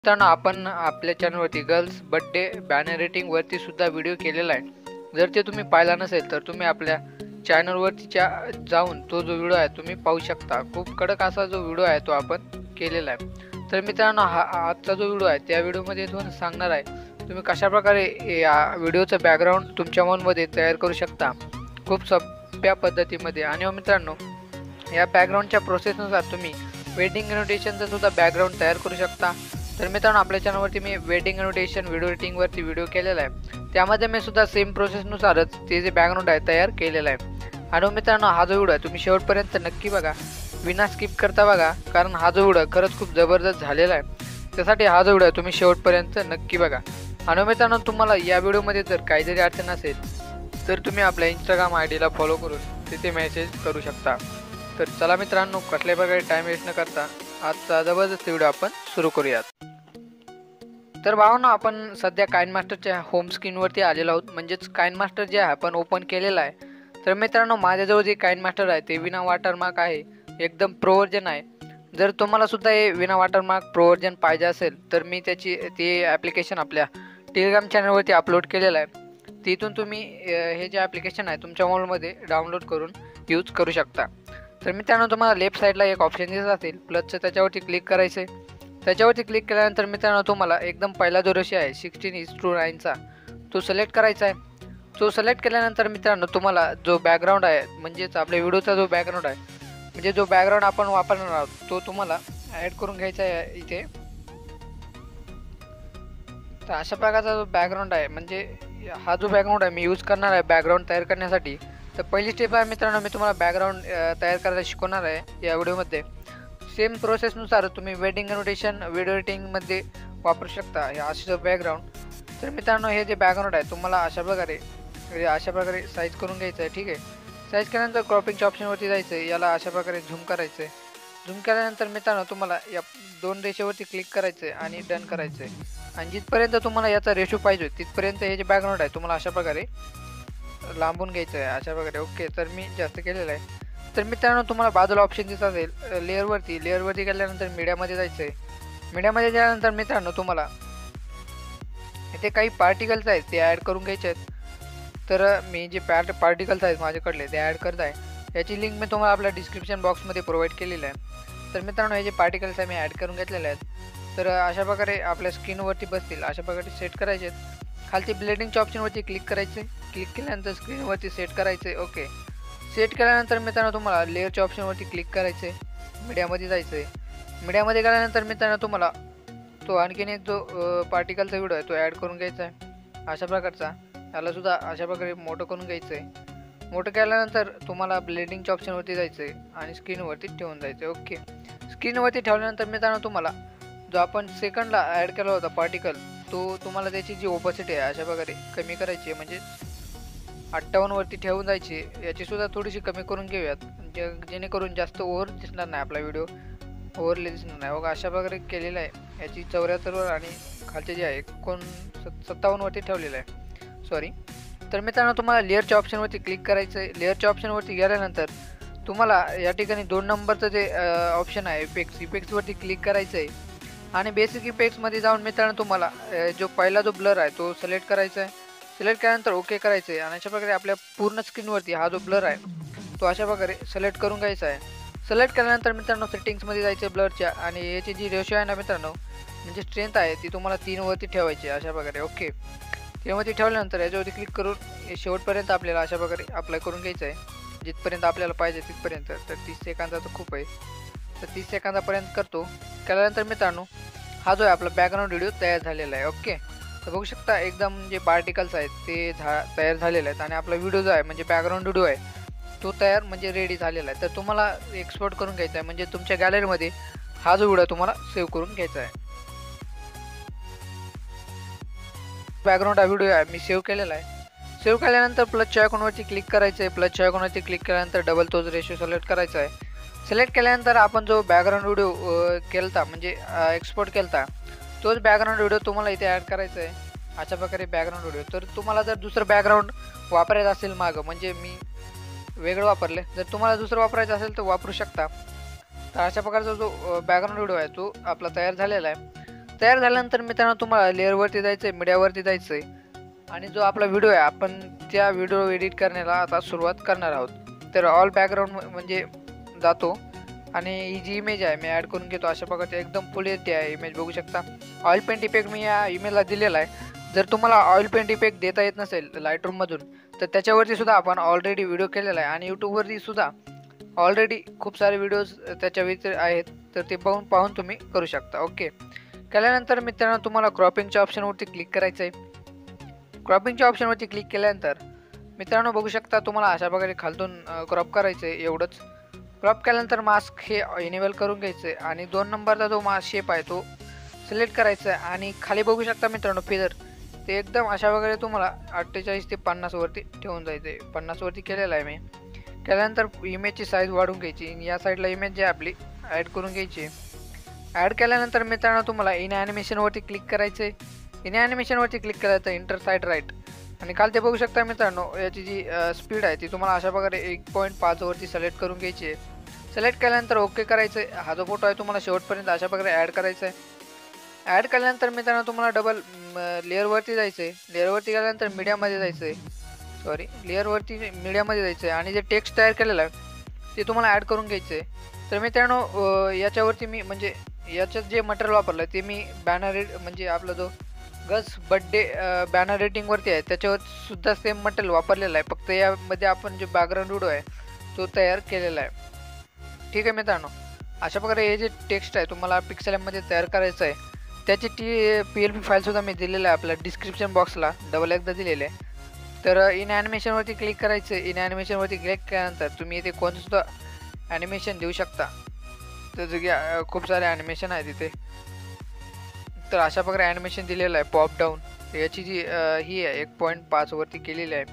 मित्रांनो, आपण आपल्या चॅनलवरती गर्ल्स बर्थडे बॅनर रेटिंग वरती सुद्धा व्हिडिओ केलेला आहे। जर ते तुम्ही पाहिला नसेल तर तुम्ही आपल्या चॅनलवरती जाऊन तो जो व्हिडिओ आहे तुम्ही पाहू शकता। खूप कडक असा जो व्हिडिओ आहे तो आपण केलेला आहे। तर मित्रांनो, आजचा जो व्हिडिओ आहे त्या व्हिडिओमध्ये तुम्हाला सांगणार आहे तुम्ही कशा प्रकारे या व्हिडिओचं बॅकग्राऊंड तुमच्या फोनमध्ये तयार करू शकता खूप सोप्या पद्धतीमध्ये। आणि मित्रांनो, या बॅकग्राऊंडच्या प्रोसेसनुसार तुम्ही वेडिंग इन्व्हिटेशनचं सुद्धा बॅकग्राऊंड तयार करू शकता। तर मित्रांनो, आपल्या चॅनलवरती मी वेडिंग इन्व्हिटेशन व्हिडिओ रेटिंगवरती व्हिडिओ केलेला आहे, त्यामध्ये मी सुद्धा सेम प्रोसेसनुसारच ते जे बॅकग्राऊंड आहे तयार केलेलं आहे। आणि मित्रांनो, हा जो व्हिडिओ आहे तुम्ही शेवटपर्यंत नक्की बघा, विना स्किप करता बघा, कारण हा जो व्हिडिओ खरंच खूप जबरदस्त झालेला आहे। त्यासाठी हा जो व्हिडिओ आहे तुम्ही शेवटपर्यंत नक्की बघा। आणि मित्रांनो, तुम्हाला या व्हिडिओमध्ये जर काही जरी अडचण असेल तर तुम्ही आपल्या इंस्टाग्राम आयडीला फॉलो करून तिथे मेसेज करू शकता। तर चला मित्रांनो, कसल्याही प्रकारे टाइम वेस्ट न करता आजचा जबरदस्त व्हिडिओ आपण सुरू करूयात। तर भावांनो, आपण सध्या काइनमास्टरच्या होम स्क्रीनवरती आलेलो आहोत, म्हणजेच काइनमास्टर जे आहे आपण ओपन केलेलं आहे। तर मित्रांनो, माझ्याजवळ जे काइनमास्टर आहे ते विना वॉटरमार्क आहे, एकदम प्रो व्हर्जन आहे। जर तुम्हाला सुद्धा हे विना वॉटरमार्क प्रो व्हर्जन पाहिजे असेल तर मी ते ॲप्लिकेशन आपल्या टेलिग्राम चॅनलवरती अपलोड केलेलं आहे। तिथून तुम्ही हे जे ॲप्लिकेशन आहे तुमच्या मोबाईलमध्ये डाउनलोड करून यूज करू शकता। तर मित्रांनो, तुम्हाला लेफ्ट साईडला एक ऑप्शन दिसत असेल प्लसचं, त्याच्यावरती क्लिक करायचं आहे। त्याच्यावरती क्लिक केल्यानंतर मित्रांनो, तुम्हाला एकदम पहिला जो रेशो आहे 16:9चा तो सिलेक्ट करायचा आहे। तो सिलेक्ट केल्यानंतर मित्रांनो, तुम्हाला जो बॅकग्राऊंड आहे म्हणजेच आपल्या व्हिडिओचा जो बॅकग्राऊंड आहे, म्हणजे जो बॅकग्राऊंड आपण वापरणार आहोत तो तुम्हाला ॲड करून घ्यायचा आहे इथे। तर अशा प्रकारचा जो बॅकग्राऊंड आहे, म्हणजे हा जो बॅकग्राऊंड आहे मी यूज करणार आहे बॅकग्राऊंड तयार करण्यासाठी। तर पहिली स्टेप आहे मित्रांनो, मी तुम्हाला बॅकग्राऊंड तयार करायला शिकवणार आहे या व्हिडिओमध्ये। सेम प्रोसेसनुसार तुम्ही वेडिंग इन्व्हिटेशन व्हिडिओ एडिटिंगमध्ये वापरू शकता हे असं बॅकग्राऊंड। तर मित्रांनो, हे जे बॅकग्राऊंड आहे तुम्हाला अशा प्रकारे साईज करून घ्यायचं आहे, ठीक आहे। साईज केल्यानंतर क्रॉपिंगच्या ऑप्शनवरती जायचं आहे, याला अशा प्रकारे झूम करायचं आहे। झूम केल्यानंतर मित्रांनो, तुम्हाला या दोन रेषेवरती क्लिक करायचं आहे आणि डन करायचं आहे। आणि जिथपर्यंत तुम्हाला याचा रेशो पाहिजे तिथपर्यंत हे जे बॅकग्राऊंड आहे तुम्हाला अशा प्रकारे लांबून घ्यायचं आहे, अशा प्रकारे। ओके, तर मी जास्त केलेलं आहे। तर मित्रांनो, तुम्हाला बाजूला ऑप्शन दिसत असेल लेअरवरती गेल्यानंतर मीडियामध्ये जायचं आहे। मीडियामध्ये गेल्यानंतर मित्रांनो, तुम्हाला इथे काही पार्टिकल्स आहेत ते ॲड करून घ्यायचे आहेत। तर मी जे पार्टिकल्स आहेत माझ्याकडले ते ॲड करत आहे, याची लिंक मी तुम्हाला आपल्या डिस्क्रिप्शन बॉक्समध्ये प्रोव्हाइड केलेलं आहे। तर मित्रांनो, हे जे पार्टिकल्स आहे मी ॲड करून घेतलेले आहेत। तर अशा प्रकारे आपल्या स्क्रीनवरती बसतील, अशा प्रकारे सेट करायचे आहेत। खालती ब्लेंडिंगच्या ऑप्शनवरती क्लिक करायचे, क्लिक केल्यानंतर स्क्रीनवरती सेट करायचे। ओके, सेट केल्यानंतर मित्रांनो, तुम्हाला लेअरच्या ऑप्शनवरती क्लिक करायचं आहे, मीडियामध्ये जायचं आहे। मीडियामध्ये गेल्यानंतर मित्रांनो, तुम्हाला तो आणखीन एक जो पार्टिकलचा व्हिडिओ आहे तो ॲड करून घ्यायचा आहे अशा प्रकारचा। याला सुद्धा अशा प्रकारे मोठं करून घ्यायचं आहे। मोठं केल्यानंतर तुम्हाला ब्लेंडिंगच्या ऑप्शनवरती जायचं आहे आणि स्क्रीनवरती ठेवून जायचं आहे। ओके, स्क्रीनवरती ठेवल्यानंतर मित्रांनो, तुम्हाला जो आपण सेकंडला ॲड केला होता पार्टिकल तो तुम्हाला त्याची जी ओपॅसिटी आहे अशा प्रकारे कमी करायची आहे, म्हणजे 58वरती ठेवून जायची। याची सुद्धा थोडीशी कमी करून घेऊयात, जेणेकरून जास्त ओव्हर दिसणार नाही, आपला व्हिडिओ ओव्हरले दिसणार नाही। बघा, अशा प्रकारे केलेलं आहे। याची 74वर आणि खालचे जे आहे 57वरती ठेवलेलं आहे, सॉरी। तर मित्रांनो, तुम्हाला लेअरच्या ऑप्शनवरती क्लिक करायचं आहे। लेअरच्या ऑप्शनवरती गेल्यानंतर तुम्हाला या ठिकाणी 2 नंबरचं जे ऑप्शन आहे इफेक्ट्सवरती क्लिक करायचं आहे। आणि बेसिक इफेक्ट्समध्ये जाऊन मित्रांनो, तुम्हाला जो पहिला जो ब्लर आहे तो सिलेक्ट करायचा आहे। सिलेक्ट केल्यानंतर ओके करायचं आहे आणि अशा प्रकारे आपल्या पूर्ण स्क्रीनवरती हा जो ब्लर आहे तो अशा प्रकारे सिलेक्ट करून घ्यायचा आहे। सिलेक्ट केल्यानंतर मित्रांनो, सेटिंग्समध्ये जायचं आहे ब्लरच्या, आणि याची जी रेशो आहे ना मित्रांनो, म्हणजे स्ट्रेंथ आहे ती तुम्हाला 3वरती ठेवायची अशा प्रकारे। ओके, 3वरती ठेवल्यानंतर याच्यावरती क्लिक करून शेवटपर्यंत आपल्याला अशा प्रकारे अप्लाय करून घ्यायचं आहे, जिथपर्यंत आपल्याला पाहिजे तिथपर्यंत। तर 30 सेकंदाचं खूप आहे, तर 30 सेकंदापर्यंत करतो। केल्यानंतर मित्रांनो, हा जो आहे आपला बॅकग्राऊंड व्हिडिओ तयार झालेला आहे। ओके, तर बघू शकता एकदम जे पार्टिकल्स आहेत ते तयार झालेले आहेत, आणि आपला व्हिडिओ जो आहे म्हणजे बॅकग्राऊंड व्हिडिओ आहे तो तयार म्हणजे रेडी झालेला आहे। तर तुम्हाला एक्सपोर्ट करून घ्यायचा आहे, म्हणजे तुमच्या गॅलरीमध्ये हा जो व्हिडिओ तुम्हाला सेव्ह करून घ्यायचा आहे। बॅकग्राऊंड हा व्हिडिओ आहे मी सेव्ह केलेला आहे। सेव्ह केल्यानंतर प्लसच्या आयकॉनवरती क्लिक करायचं आहे। प्लसच्या आयकॉनवरती क्लिक केल्यानंतर डबल तोच रेशो सिलेक्ट करायचा आहे। सिलेक्ट केल्यानंतर आपण जो बॅकग्राऊंड व्हिडिओ केलता म्हणजे एक्सपोर्ट केलता तोच बॅकग्राऊंड व्हिडिओ तुम्हाला इथे ॲड करायचा आहे, अशा प्रकारे बॅकग्राऊंड व्हिडिओ। तर तुम्हाला जर दुसरं बॅकग्राऊंड वापरायचं असेल मागं, म्हणजे मी वेगळं वापरले, जर तुम्हाला दुसरं वापरायचं असेल तर वापरू शकता। तर अशा प्रकारचा जो बॅकग्राऊंड व्हिडिओ आहे तो आपला तयार झालेला आहे। तयार झाल्यानंतर मित्रांनो तुम्हाला लेअरवरती जायचं आहे, मीडियावरती जायचं आहे आणि जो आपला व्हिडिओ आहे आपण त्या व्हिडिओ एडिट करण्याला आता सुरुवात करणार आहोत. तर ऑल बॅकग्राऊंड म्हणजे जातो आणि ही जी इमेज आहे मी ॲड करून घेतो. अशा प्रकारचे एकदम फुल येते आहे इमेज बघू शकता. ऑइल पेंट इफेक्ट मी या इमेजला दिलेला आहे. जर तुम्हाला ऑइल पेंट इफेक्ट देता येत नसेल लाईटरूममधून तर त्याच्यावरती सुद्धा आपण ऑलरेडी व्हिडिओ केलेला आहे आणि यूट्यूबवरती सुद्धा ऑलरेडी खूप सारे व्हिडिओज त्याच्या व्यतिरिक्त आहेत, तर ते पाहून तुम्ही करू शकता. ओके, केल्यानंतर मित्रांनो तुम्हाला क्रॉपिंगच्या ऑप्शनवरती क्लिक करायचं आहे. क्रॉपिंगच्या ऑप्शनवरती क्लिक केल्यानंतर मित्रांनो बघू शकता तुम्हाला अशा प्रकारे खालतून क्रॉप करायचं आहे. एवढंच क्रॉप केल्यानंतर मास्क हे इनेबल करून घ्यायचं आहे आणि 2 नंबरचा जो मास्क शेप आहे तो सिलेक्ट करायचा आहे आणि खाली बघू शकता मित्रांनो फिदर ते एकदम अशा प्रकारे तुम्हाला 48 ते 50 वरती ठेवून जायचं आहे. 50 वरती केलेलं आहे मी. केल्यानंतर इमेजची साईज वाढवून घ्यायची. या साईडला इमेज जी आपली ॲड करून घ्यायची. ॲड केल्यानंतर मित्रांनो तुम्हाला इन ॲनिमेशनवरती क्लिक करायचं आहे. इन ॲनिमेशनवरती क्लिक करायचं इंटर साईड राईट आणि खाली ते बघू शकता मित्रांनो याची जी स्पीड आहे ती तुम्हाला अशा प्रकारे 1.5 वरती सिलेक्ट करून घ्यायची आहे. सिलेक्ट केल्यानंतर ओके करायचं आहे. हा जो फोटो आहे तुम्हाला शेवटपर्यंत अशा प्रकारे ॲड करायचा आहे. ॲड केल्यानंतर मित्रांनो तुम्हाला डबल लेअरवरती जायचं आहे. लेअरवरती गेल्यानंतर मीडियामध्ये जायचं आहे. लेअरवरती मीडियामध्ये जायचं आहे आणि जे टेक्स्ट तयार केलेलं आहे ते तुम्हाला ॲड करून घ्यायचं आहे. तर मित्रांनो याच्यावरती मी म्हणजे याच्यात जे मटेरियल वापरलं ते मी बॅनर म्हणजे आपला जो गज बड्डे बॅनर रेटिंगवरती आहे त्याच्यावर सुद्धा सेम मटेरियल वापरलेलं आहे. फक्त यामध्ये आपण जे बॅकग्राऊंड व्हिडिओ आहे तो तयार केलेला आहे. ठीक आहे मित्रांनो, अशा प्रकारे हे जे टेक्स्ट आहे तुम्हाला पिक्सेलमध्ये तयार करायचं आहे. त्याची PLP फाईलसुद्धा मी दिलेलं आहे आपल्या डिस्क्रिप्शन बॉक्सला डबल एकदा दिलेलं आहे. तर इन ॲनिमेशनवरती क्लिक करायचं आहे. इन ॲनिमेशनवरती क्लिक केल्यानंतर तुम्ही इथे कोणतंसुद्धा ॲनिमेशन देऊ शकता. तर खूप सारे ॲनिमेशन आहे तिथे. तर अशा प्रकारे ॲनिमेशन दिलेलं आहे पॉप डाऊन. याची जी ही आहे 1.5 वरती केलेली आहे.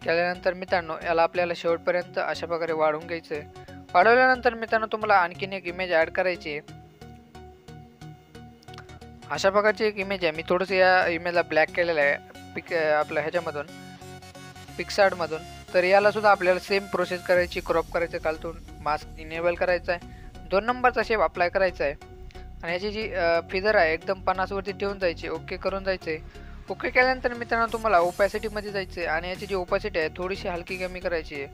केल्यानंतर मित्रांनो याला आपल्याला शेवटपर्यंत अशा प्रकारे वाढवून घ्यायचं आहे. वाढवल्यानंतर मित्रांनो तुम्हाला आणखीन एक इमेज ॲड करायची आहे. अशा प्रकारची एक इमेज आहे. मी थोडंसं या इमेजला ब्लॅक केलेलं आहे आपल्या ह्याच्यामधून पिक्सार्टमधून. तर याला सुद्धा आपल्याला सेम प्रोसेस करायची. क्रॉप करायचं खालतून, मास्क इनेबल करायचा आहे, 2 नंबरचा शेप अप्लाय करायचा आहे आणि याची जी फिगर आहे एकदम 50 वरती ठेवून जायची. ओके करून जायचं आहे. ओके केल्यानंतर मित्रांनो तुम्हाला ओपॅसिटीमध्ये जायचं आहे आणि याची जी ओपॅसिटी आहे थोडीशी हलकी कमी करायची आहे.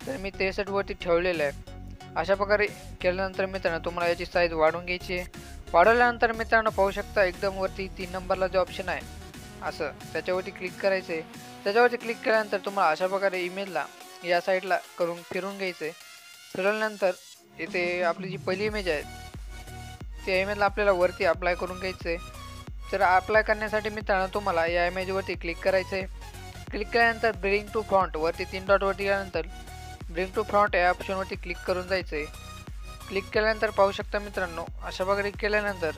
तर मी 63 वरती ठेवलेलं आहे. अशा प्रकारे केल्यानंतर मित्रांनो तुम्हाला याची साईज वाढवून घ्यायची आहे. वाढवल्यानंतर मित्रांनो पाहू शकता एकदम वरती 3 नंबरला जो ऑप्शन आहे असं त्याच्यावरती क्लिक करायचं आहे. त्याच्यावरती क्लिक केल्यानंतर तुम्हाला अशा प्रकारे इमेजला या साईडला करून फिरून घ्यायचं आहे. फिरवल्यानंतर इथे आपली जी पहिली इमेज आहे त्या इमेजला आपल्याला वरती अप्लाय करून घ्यायचं आहे. तर अप्लाय करण्यासाठी मित्रांनो तुम्हाला या इमेजवरती क्लिक करायचं आहे. क्लिक केल्यानंतर ब्रिंग टू फ्रंट वरती 3 डॉटवरती गेल्यानंतर ब्रिंग टू फ्रंट या ऑप्शनवरती क्लिक करून जायचं आहे. क्लिक केल्यानंतर पाहू शकता मित्रांनो अशा प्रकारे केल्यानंतर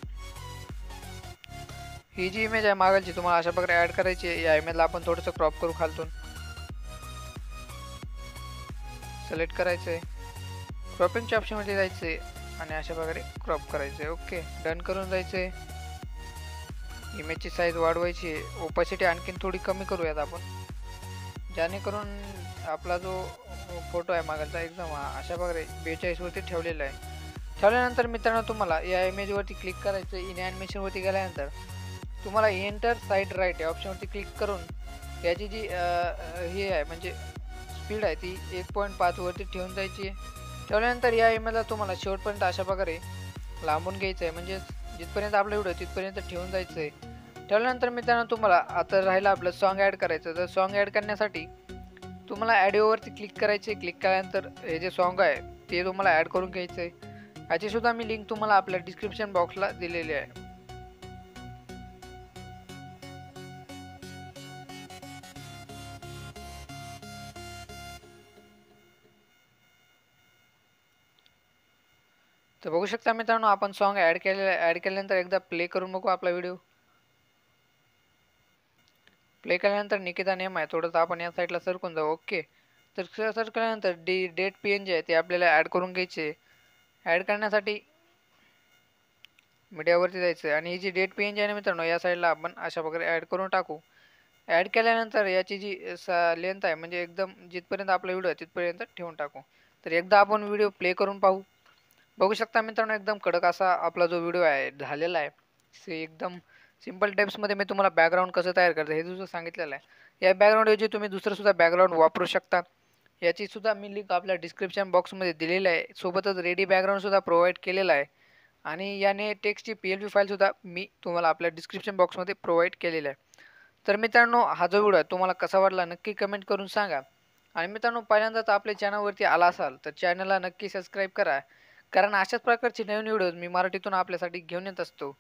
ही जी इमेज आहे मागलची तुम्हाला अशा प्रकारे ॲड करायची आहे. या इमेजला आपण थोडंसं क्रॉप करू खालतून. सिलेक्ट करायचं आहे. क्रॉपिंगच्या ऑप्शनमध्ये जायचं आहे आणि अशा प्रकारे क्रॉप करायचं आहे. ओके डन करून जायचं आहे. इमेजची साईज वाढवायची आहे. ओपॅसिटी आणखीन थोडी कमी करूयात आपण, जेणेकरून आपला जो फोटो आहे मागचा एकदम अशा प्रकारे 42 वरती ठेवलेला आहे. ठेवल्यानंतर मित्रांनो तुम्हाला या इमेजवरती क्लिक करायचं. इन ॲनिमेशनवरती गेल्यानंतर तुम्हाला एंटर साईड राईट या ऑप्शनवरती क्लिक करून याची जी ही आहे म्हणजे स्पीड आहे ती 1.5 वरती ठेवून जायची आहे. ठेवल्यानंतर या इमेजला तुम्हाला शेवटपर्यंत अशा प्रकारे लांबून घ्यायचं आहे. म्हणजे जिथपर्यंत आपला व्हिडिओ तिथपर्यंत ठेवून जायचं आहे. ठेवल्यानंतर मित्रांनो तुम्हाला आता राहिलं आपलं सॉन्ग ॲड करायचं. तर सॉन्ग ॲड करण्यासाठी तुम्हाला ॲडिओवरती क्लिक करायचे. क्लिक केल्यानंतर हे जे सॉन्ग आहे ते तुम्हाला ॲड करून घ्यायचं आहे. याचीसुद्धा मी लिंक तुम्हाला आपल्या डिस्क्रिप्शन बॉक्सला दिलेली आहे. तर बघू शकता मित्रांनो आपण सॉन्ग ॲड केल्यानंतर एकदा प्ले करून बघू आपला व्हिडिओ. प्ले केल्यानंतर निकिता नेम आहे थोडंसं आपण या साईडला सरकून जाऊ. ओके तर सर्च केल्यानंतर डेट PNG आहे ते आपल्याला ॲड करून घ्यायचे. ॲड करण्यासाठी मीडियावरती जायचं आहे आणि ही जी डेट PNG आहे ना मित्रांनो या साईडला आपण अशा प्रकारे ॲड करून टाकू. ॲड केल्यानंतर याची जी लेंथ आहे म्हणजे एकदम जिथपर्यंत आपला व्हिडिओ आहे तिथपर्यंत ठेवून टाकू. तर एकदा आपण व्हिडिओ प्ले करून पाहू. बघू शकता मित्रांनो एकदम कडक असा आपला जो व्हिडिओ आहे झालेला आहे. एकदम सिंपल टिप्समध्ये मी तुम्हाला बॅकग्राऊंड कसं तयार करतं हे सुद्धा सांगितलेलं आहे. या बॅकग्राऊंडऐवजी तुम्ही दुसरं सुद्धा बॅकग्राऊंड वापरू शकता. याची सुद्धा मी लिंक आपल्या डिस्क्रिप्शन बॉक्समध्ये दिलेली आहे. सोबतच रेडी बॅकग्राऊंडसुद्धा प्रोव्हाइड केलेला आहे आणि याने टेक्स्टची PLP फाईलसुद्धा मी तुम्हाला आपल्या डिस्क्रिप्शन बॉक्समध्ये प्रोव्हाइड केलेला आहे. तर मित्रांनो, हा जो व्हिडिओ आहे तुम्हाला कसा वाटला नक्की कमेंट करून सांगा. आणि मित्रांनो, पहिल्यांदाच आपल्या चॅनलवरती आला असाल तर चॅनलला नक्की सबस्क्राईब करा, कारण अशाच प्रकारचे नवीन व्हिडिओज मी मराठीतून आपल्यासाठी घेऊन येत असतो.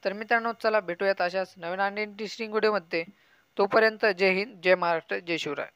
तर मित्रांनो, चला भेटूयात अशाच नवीन आणि इंटरेस्टिंग व्हिडिओमध्ये. तोपर्यंत जय हिंद, जय महाराष्ट्र, जय शिवराय.